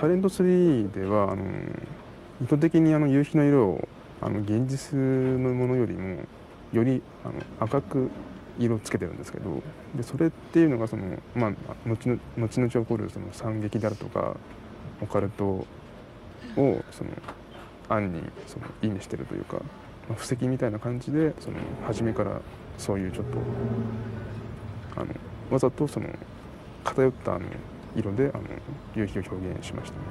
サイレント3では意図的に夕日の色を現実のものよりもより赤く色をつけてるんですけど、でそれっていうのが後々起こる惨劇であるとかオカルトを暗に意味してるというか、布石みたいな感じで初めからそういうちょっとわざと偏った色で夕日を表現しましたね。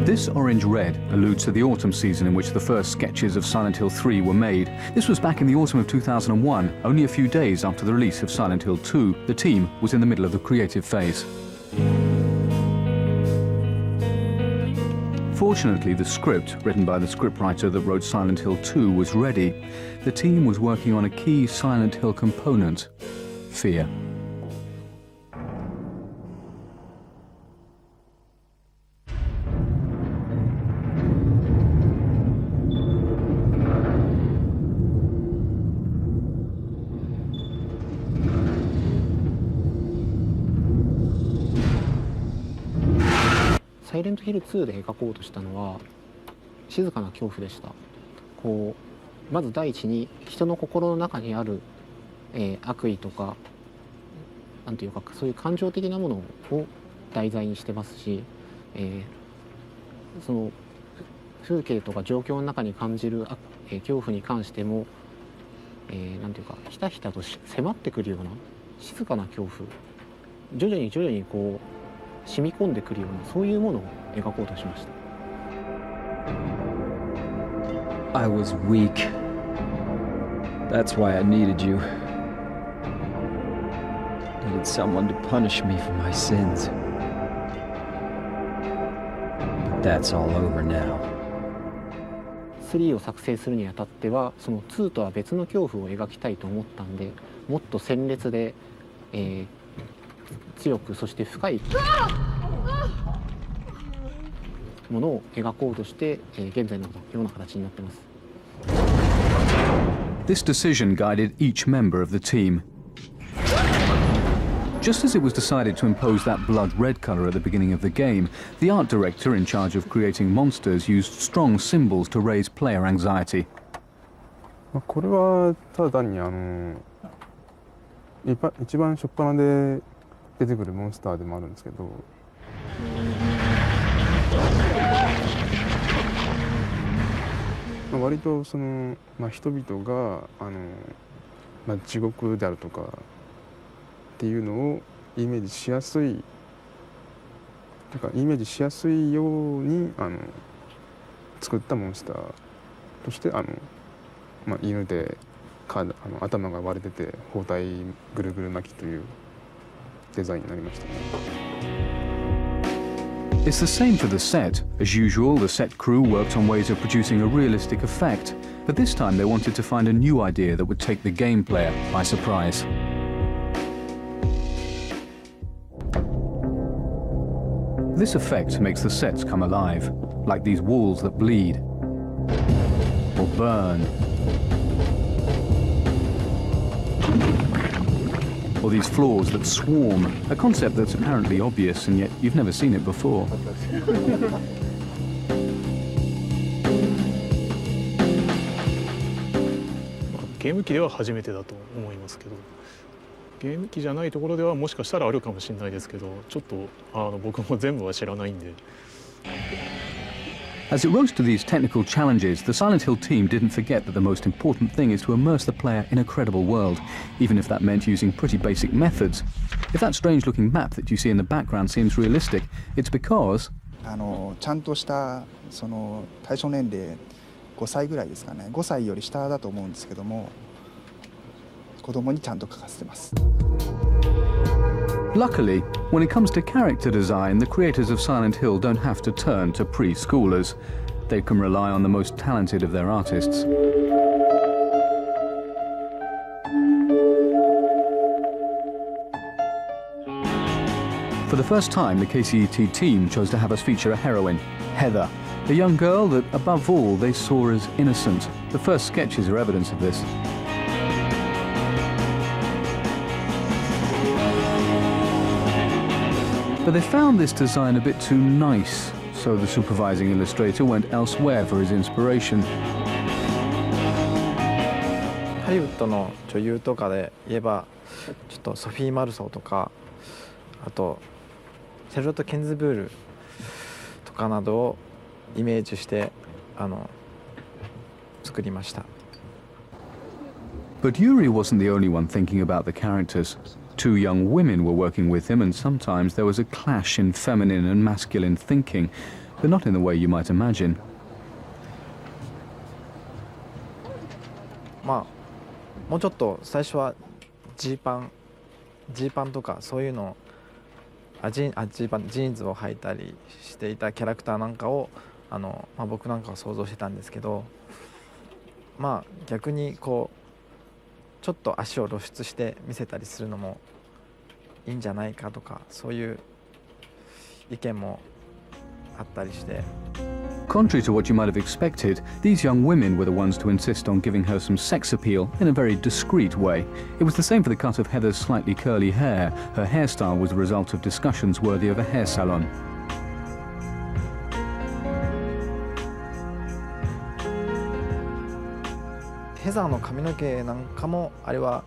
This orange red alludes to the autumn season in which the first sketches of Silent Hill 3 were made. This was back in the autumn of 2001, only a few days after the release of Silent Hill 2. The team was in the middle of the creative phase. Fortunately, the script, written by the scriptwriter that wrote Silent Hill 2, was ready. The team was working on a key Silent Hill component: fear.サイレントヒル2で描こうとしたのは静かな恐怖でした。まず第一に人の心の中にある、悪意とかなんていうかそういう感情的なものを題材にしてますし、その風景とか状況の中に感じる恐怖に関しても、なんていうかひたひたと迫ってくるような静かな恐怖、徐々に染み込んでくるようなそういうものを描こうとしました。I was weak. That's why I needed you. Needed someone to punish me for my sins. But that's all over now. 3を作成するにあたってはその2とは別の恐怖を描きたいと思ったんで、もっと鮮烈で、強くそして深いものを描こうとして、現在のような形になっています。This decision guided each member of the team. Just as it was decided to impose that blood red color at the beginning of the game, the art director in charge of creating monsters used strong symbols to raise player anxiety. これはただ単に一番初っ端で出てくるモンスターでもあるんですけど、割と人々が地獄であるとかっていうのをイメージしやすいように作ったモンスターとして犬で頭が割れてて包帯ぐるぐる巻きというデザインになりましたね。It's the same for the set. As usual, the set crew worked on ways of producing a realistic effect, but this time they wanted to find a new idea that would take the game player by surprise. This effect makes the sets come alive, like these walls that bleed or burn, or these floors that swarm, a concept that's apparently obvious and yet you've never seen it before. ゲーム機では初めてだと思いますけど、ゲーム機じゃないところではもしかしたらあるかもしれないですけど、ちょっと僕も全部は知らないんで。As it rose to these technical challenges, the Silent Hill team didn't forget that the most important thing is to immerse the player in a credible world, even if that meant using pretty basic methods. If that strange-looking map that you see in the background seems realistic, it's because ちゃんとした対象年齢5歳ぐらいですかね、5歳より下だと思うんですけども、子供にちゃんと書かせてます。Luckily, when it comes to character design, the creators of Silent Hill don't have to turn to preschoolers. They can rely on the most talented of their artists. For the first time, the KCET team chose to have us feature a heroine, Heather, a young girl that, above all, they saw as innocent. The first sketches are evidence of this. But they found this design a bit too nice, so the supervising illustrator went elsewhere for his inspiration. ハリウッドの女優とかで言えばちょっとソフィー・マルソーとかあとシャルロット・ケンズブールとかなどをイメージして作りました。 But Yuri wasn't the only one thinking about the characters. Two young women were working with him, and sometimes there was a clash in feminine and masculine thinking, but not in the way you might imagine. まあもうちょっと最初はジーパンとかそういうのジーンズを履いたりしていたキャラクターなんかを僕なんかは想像してたんですけど、まあ逆にこうちょっと足を露出して見せたりするのもいいんじゃないかとかそういう意見もあったりして。 Contrary to what you might have expected, these young women were the ones to insist on giving her some sex appeal in a very discreet way. It was the same for the cut of Heather's slightly curly hair. Her hairstyle was the result of discussions worthy of a hair salon. ヘザーの髪の毛なんかもあれは、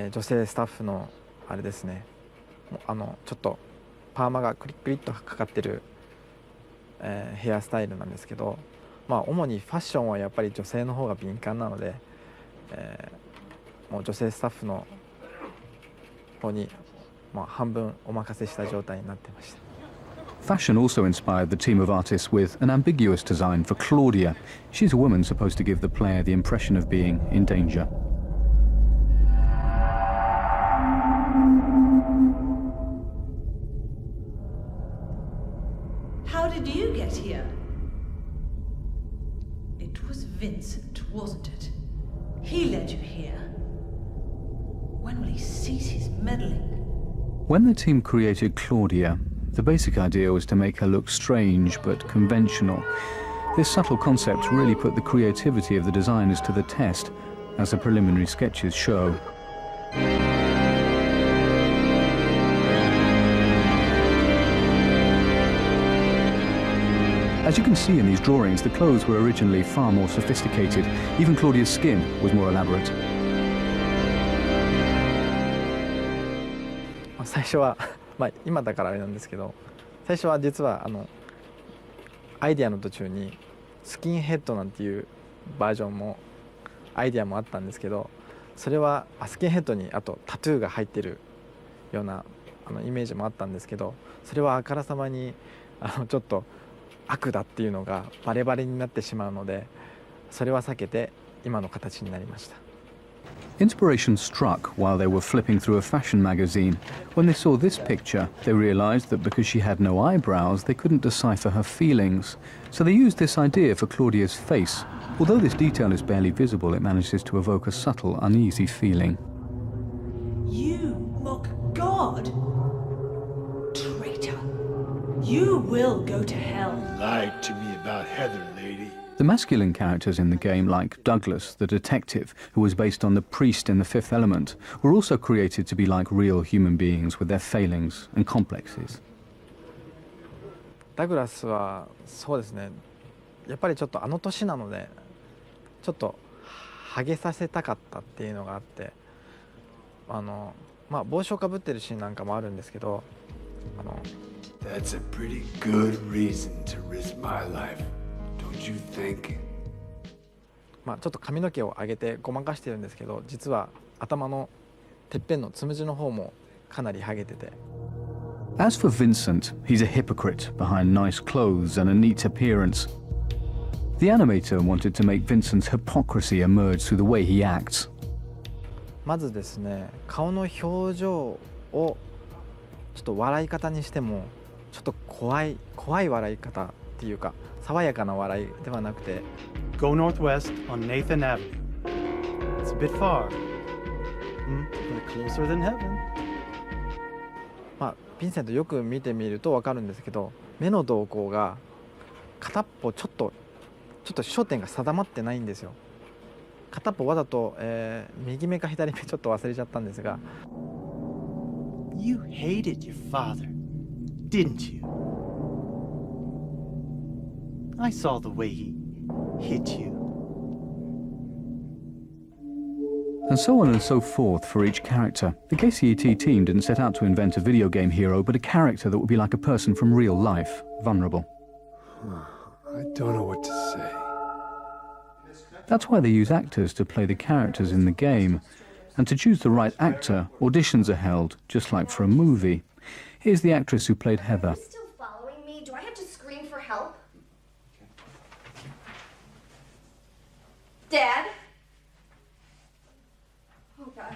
女性スタッフのあれですね。ちょっとパーマがクリックリッとかかってる。 ヘアスタイルなんですけど、まあ、主にファッションはやっぱり女性の方が敏感なので、もう女性スタッフの方に、まあ、半分お任せした状態になってました。 Fashion also inspired the team of artists with an ambiguous design for Claudia. She's a woman supposed to give the player the impression of being in danger. How did you get here? It was Vincent, wasn't it? He led you here. When will he cease his meddling? When the team created Claudia, the basic idea was to make her look strange but conventional. This subtle concept really put the creativity of the designers to the test, as the preliminary sketches show. As you can see in these drawings, the clothes were originally far more sophisticated. Even Claudia's skin was more elaborate. 最初は、まあ、今だからあれなんですけど、最初は実はアイディアの途中にスキンヘッドなんていうバージョンもアイディアもあったんですけど、それはスキンヘッドにあとタトゥーが入ってるようなイメージもあったんですけど、それはあからさまにちょっと悪だっていうのがバレバレになってしまうので、それは避けて今の形になりました。 Inspiration struck while they were flipping through a fashion magazine. When they saw this picture, they realized that because she had no eyebrows, they couldn't decipher her feelings. So they used this idea for Claudia's face. Although this detail is barely visible, it manages to evoke a subtle, uneasy feeling. You mock God? Traitor. You will go to hell. Lied to me about Heather, lady. The masculine characters in the game, like Douglas, the detective, who was based on the priest in The Fifth Element, were also created to be like real human beings with their failings and complexes. ダグラスはそうですね、やっぱりちょっと年なのでちょっとハゲさせたかったっていうのがあって、まあ帽子をかぶってるシーンなんかもあるんですけど、That's a pretty good reason to risk my life, don't you think? まあちょっと髪の毛を上げてごまかしてるんですけど、実は頭のてっぺんのつむじの方もかなりハゲてて。 As for Vincent, he's a hypocrite behind nice clothes and a neat appearance. The animator wanted to make Vincent's hypocrisy emerge through the way he acts. まずですね、顔の表情をちょっと笑い方にしてもちょっと怖い笑い方っていうか、爽やかな笑いではなくて Go northwest on Nathan Avenue. It's a bit far, but closer than heaven. まあヴィンセントよく見てみると分かるんですけど、目の動向が片っぽちょっと焦点が定まってないんですよ。片っぽわざと、右目か左目ちょっと忘れちゃったんですが。 You hated your father, didn't you? I saw the way he hit you. And so on and so forth for each character. The KCET team didn't set out to invent a video game hero, but a character that would be like a person from real life, vulnerable. I don't know what to say. That's why they use actors to play the characters in the game. And to choose the right actor, auditions are held, just like for a movie. Here's the actress who played Heather. Are you still following me? Do I have to scream for help? Dad? Oh, God.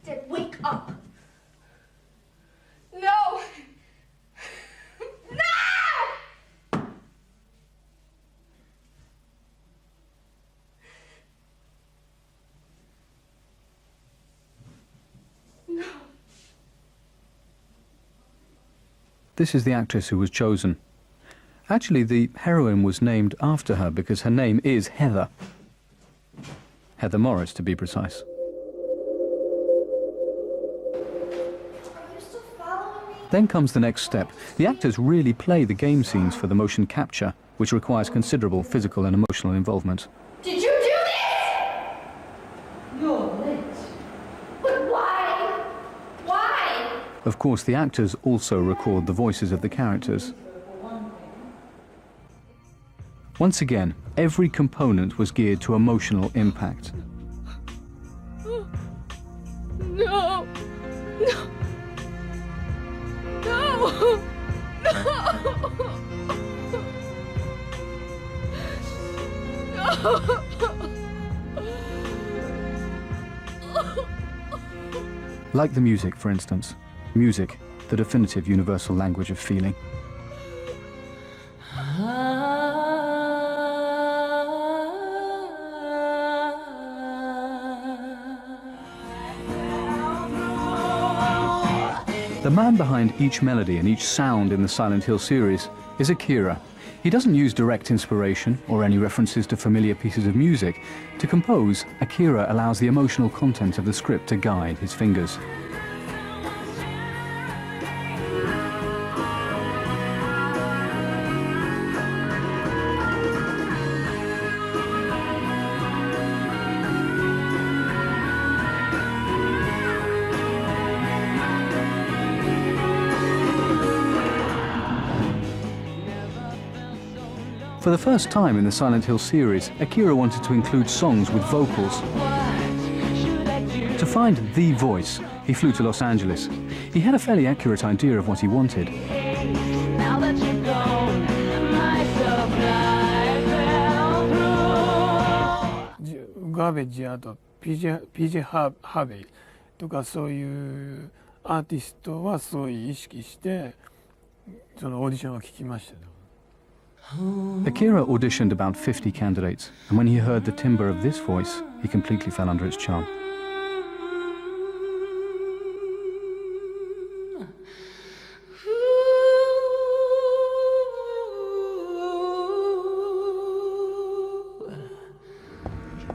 Dad, wake up. No! No! No. This is the actress who was chosen. Actually, the heroine was named after her because her name is Heather. Heather Morris, to be precise. Then comes the next step. The actors really play the game scenes for the motion capture, which requires considerable physical and emotional involvement. Did you do this? You're late. But why? Why? Of course, the actors also record the voices of the characters. Once again, every component was geared to emotional impact. No. No. No. No. Like the music, for instance. Music, the definitive universal language of feeling. The man behind each melody and each sound in the Silent Hill series is Akira. He doesn't use direct inspiration or any references to familiar pieces of music. To compose, Akira allows the emotional content of the script to guide his fingers. For the first time in the Silent Hill series, Akira wanted to include songs with vocals. To find the voice, he flew to Los Angeles. He had a fairly accurate idea of what he wanted. Now that you're gone, my supply fell through. ガーベッジあと PJ ハーベイとかそういうアーティストはすごい意識してそのオーディションは聞きました。 Akira auditioned about 50 candidates, and when he heard the timbre of this voice, he completely fell under its charm.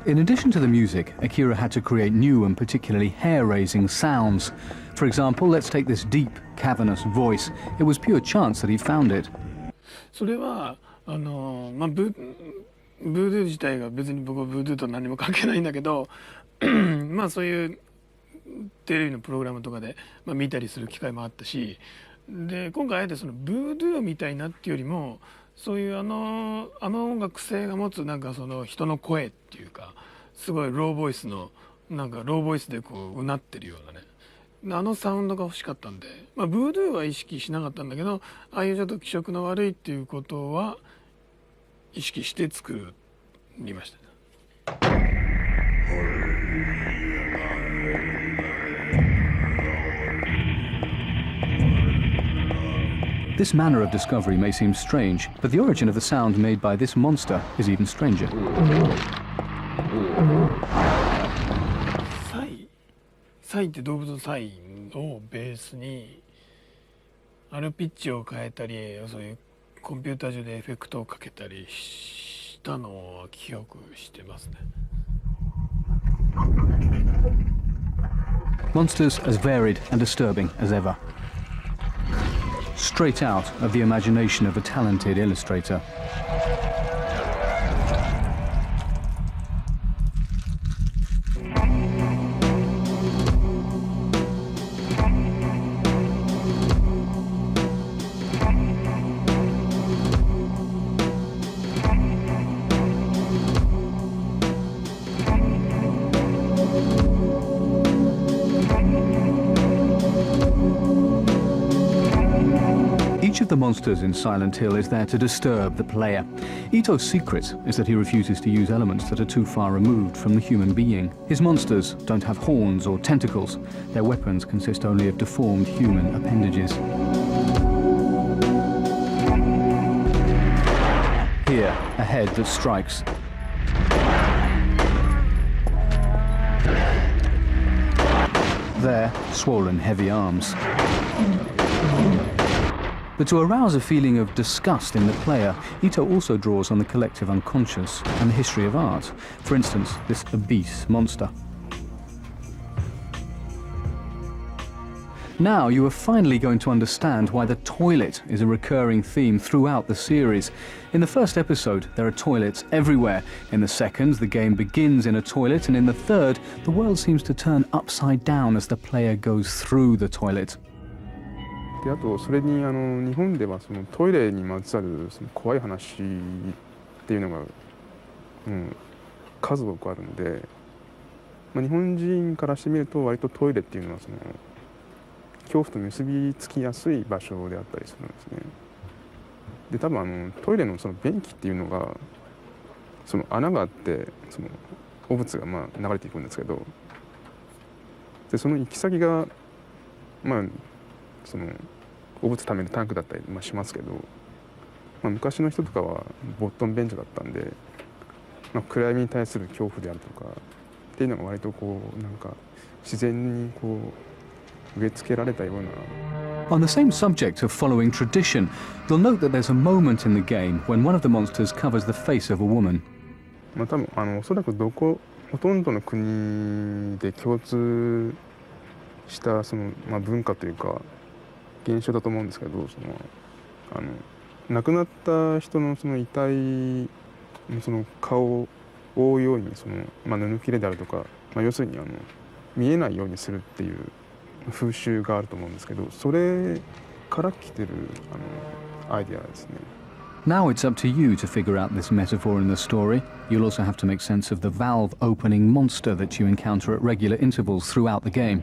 In addition to the music, Akira had to create new and particularly hair-raising sounds. For example, let's take this deep, cavernous voice. It was pure chance that he found it. それはブードゥー自体が別に僕はブードゥーと何も関係ないんだけどまあそういうテレビのプログラムとかで、見たりする機会もあったしで今回あえてそのブードゥーみたいなっていうよりもそういうあの音楽性が持つなんかその人の声っていうかすごいローボイスのなんかローボイスでこううなってるようなねあのサウンドが欲しかったんで、ブードゥーは意識しなかったんだけどああいうちょっと気色の悪いっていうことは意識して作りました。This manner of discovery may seem strange, but the origin of the sound made by this monster is even stranger. サイって動物のサイをベースにピッチを変えたり、そういうコンピューター上でエフェクトをかけたりしたのは記憶してますね。Monsters as varied and disturbing as ever. Straight out of the imagination of a talented illustrator. Each of the monsters in Silent Hill is there to disturb the player. Ito's secret is that he refuses to use elements that are too far removed from the human being. His monsters don't have horns or tentacles. Their weapons consist only of deformed human appendages. Here, a head that strikes. There, swollen, heavy arms. But to arouse a feeling of disgust in the player, Ito also draws on the collective unconscious and the history of art. For instance, this obese monster. Now you are finally going to understand why the toilet is a recurring theme throughout the series. In the first episode, there are toilets everywhere. In the second, the game begins in a toilet, and in the third, the world seems to turn upside down as the player goes through the toilet. であとそれに日本ではそのトイレにまつわるその怖い話っていうのが、数多くあるので、日本人からしてみると割とトイレっていうのはその恐怖と結びつきやすい場所であったりするんですね。で多分トイレのその便器っていうのがその穴があってその汚物が流れていくんですけど、でその行き先がその汚物ためのタンクだったりしますけど、昔の人とかはボットン便所だったんで、暗闇に対する恐怖であるとかっていうのが割とこうなんか自然にこう植え付けられたような。On the same subject of following tradition, you'll note that there's a moment in the game when one of the monsters covers the face of a woman. 多分おそらくほとんどの国で共通したその文化というか現象だと思うんですけど、亡くなった人のその遺体のその顔を覆うようにその布切れであるとか、要するに見えないようにするっていう風習があると思うんですけど、それから来てるアイデアですね。Now it's up to you to figure out this metaphor in the story. You'll also have to make sense of the valve opening monster that you encounter at regular intervals throughout the game.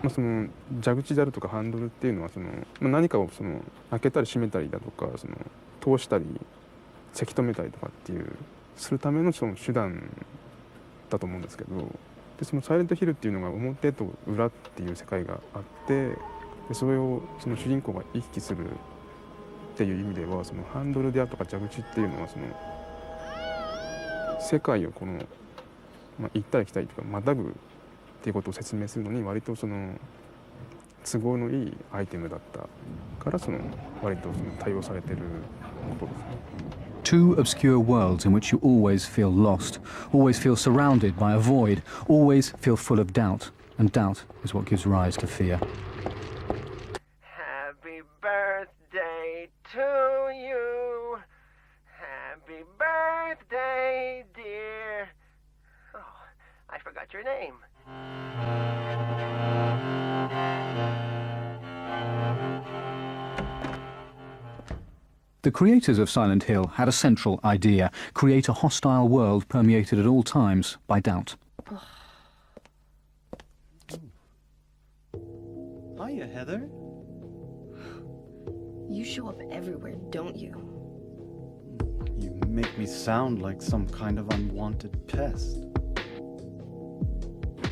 その蛇口であるとかハンドルっていうのはその、何かをその開けたり閉めたりだとかその通したりせき止めたりとかっていうするためのその手段だと思うんですけど、でそのサイレントヒルっていうのが表と裏っていう世界があって、でそれをその主人公が行き来するっていう意味ではそのハンドルであるとか蛇口っていうのはその世界をこの、行ったり来たりとかまたぐっていうことを説明するのに割とその都合のいいアイテムだったからその割とその対応されてることですね。Two obscure worlds in which you always feel lost, always feel surrounded by a void, always feel full of doubt, and doubt is what gives rise to fear. Happy birthday to you. Happy birthday, dear. Oh, I forgot your name. The creators of Silent Hill had a central idea: create a hostile world permeated at all times by doubt. Hiya, Heather. You show up everywhere, don't you? You make me sound like some kind of unwanted pest.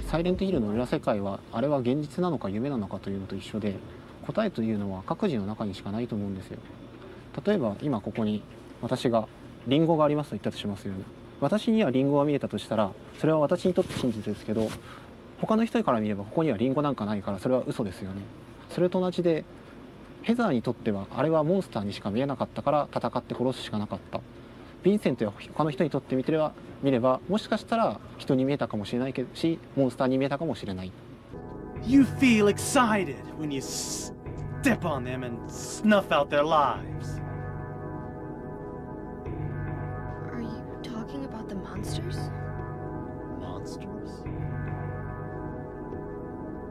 サイレントヒルの裏世界はあれは現実なのか夢なのかというのと一緒で、答えというのは各自の中にしかないと思うんですよ。例えば今ここに私がリンゴがありますと言ったとしますよね。私にはリンゴが見えたとしたらそれは私にとって真実ですけど、他の人から見ればここにはリンゴなんかないからそれは嘘ですよね。それと同じでヘザーにとってはあれはモンスターにしか見えなかったから戦って殺すしかなかった。ヴィンセントや他の人にとって見ればもしかしたら人に見えたかもしれないし、モンスターに見えたかもしれない。 You feel excited when you step on them and snuff out their lives. Are you talking about the monsters? Monsters?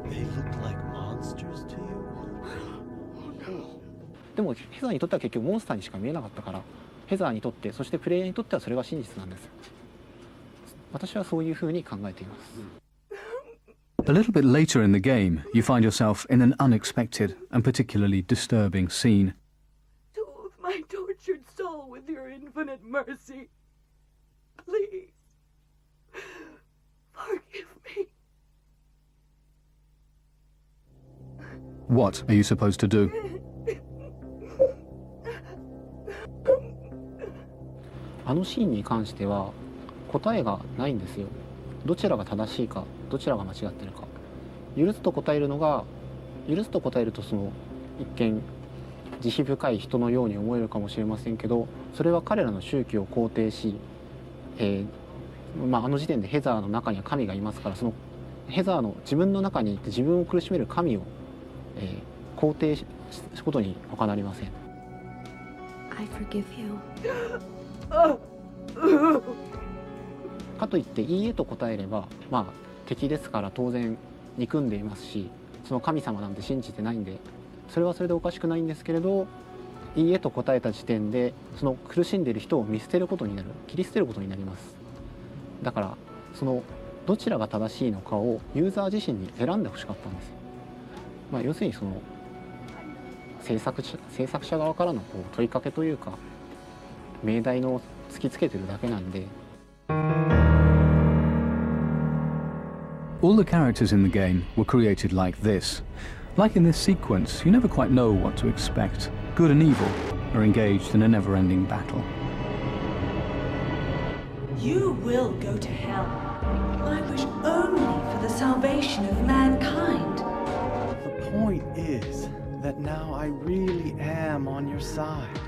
They look like monsters to you? でもヘザーにとっては結局モンスターにしか見えなかったから、ヘザーにとってそしてプレイヤーにとってはそれが真実なんですよ。私はそういうふうに考えています。 A little bit later in the game, you find yourself in an unexpected and particularly disturbing scene. Soothe my tortured soul with your infinite mercy. Please. Forgive me. What are you supposed to do? あのシーンに関しては答えがないんですよ。どちらが正しいかどちらが間違ってるか。許すと答えるとその一見慈悲深い人のように思えるかもしれませんけど、それは彼らの宗教を肯定し、あの時点でヘザーの中には神がいますから、そのヘザーの自分の中にいて自分を苦しめる神を、肯定することに他なりません。 I forgive you. かといっていいえと答えれば、敵ですから当然憎んでいますし、その神様なんて信じてないんでそれはそれでおかしくないんですけれど、いいえと答えた時点でその苦しんでいる人を見捨てることになる、切り捨てることになります。だからそのどちらが正しいのかをユーザー自身に選んでほしかったんですよ。要するにその制作者側からの問いかけというか命題の突きつけてるだけなんで。 All the characters in the game were created like this. Like in this sequence, you never quite know what to expect. Good and evil are engaged in a never-ending battle. You will go to hell. I wish only for the salvation of mankind. The point is that now I really am on your side.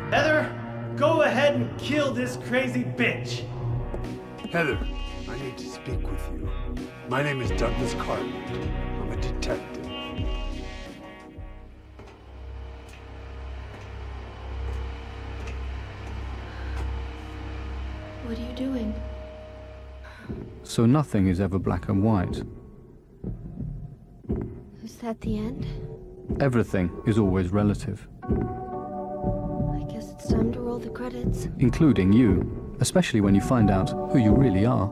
Heather, go ahead and kill this crazy bitch. Heather, I need to speak with you. My name is Douglas Carter. I'm a detective. What are you doing? So nothing is ever black and white. Is that the end? Everything is always relative. I guess it's time to roll the credits. Including you, especially when you find out who you really are.